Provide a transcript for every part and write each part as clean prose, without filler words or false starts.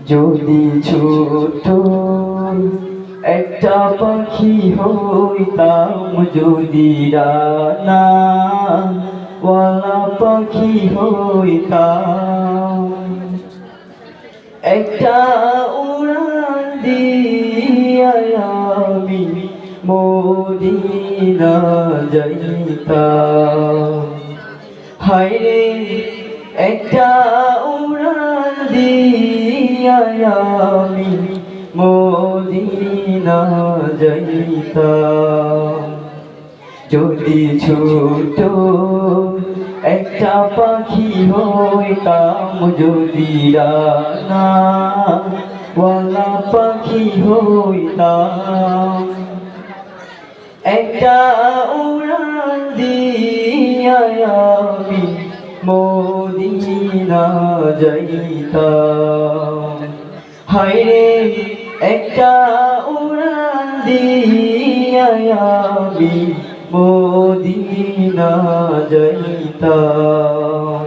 যদি ছোট একটা পাখি হইতাম, যদি ডানাওয়ালা পাখি হইতাম, একটা উড়ান দিয়া আমি মদিনা যাইতাম। হায়রে একটা উড়ান দিয়া আমি মদিনা যাইতাম। যদি ছোট একটা পাখি হইতাম, যদি ডানাওয়ালা পাখি হইতাম, একটা উড়ান দিয়া আমি মদিনা যাইতাম। হায়রে একটা উড়ান দিয়া আমি মদিনা যাইতাম।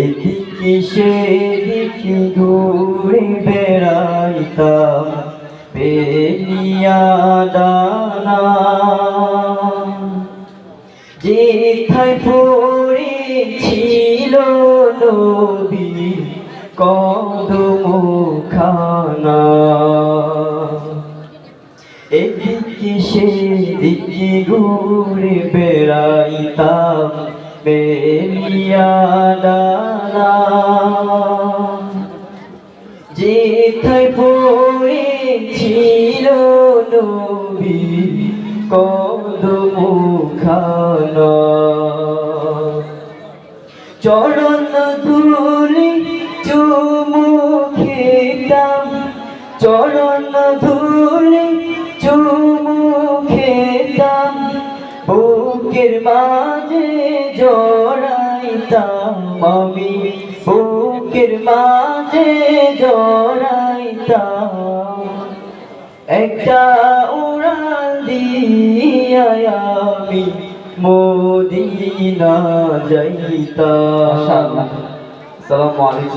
এদিকে সেদিকে ঘুরে বেড়াইতাম পেলিয়া ডানা, যেথায় পড়েছিল নবীর কদমখানা। এদিকে সেদিকে ঘুরে বেড়াইতাম পেলিয়া ডানা, যেথায় পড়েছিল নবীর কদমখানা। চরণ ধুলি চুমু খেতাম, চরণ ধুলি চুমু খেতাম, বুকের মাঝে জড়াইতাম আমি, বুকের মাঝে জড়াইতাম। একটা উড়ান দিয়া আমি মদিনা যাইতাম। আসসালামু আলাইকুম।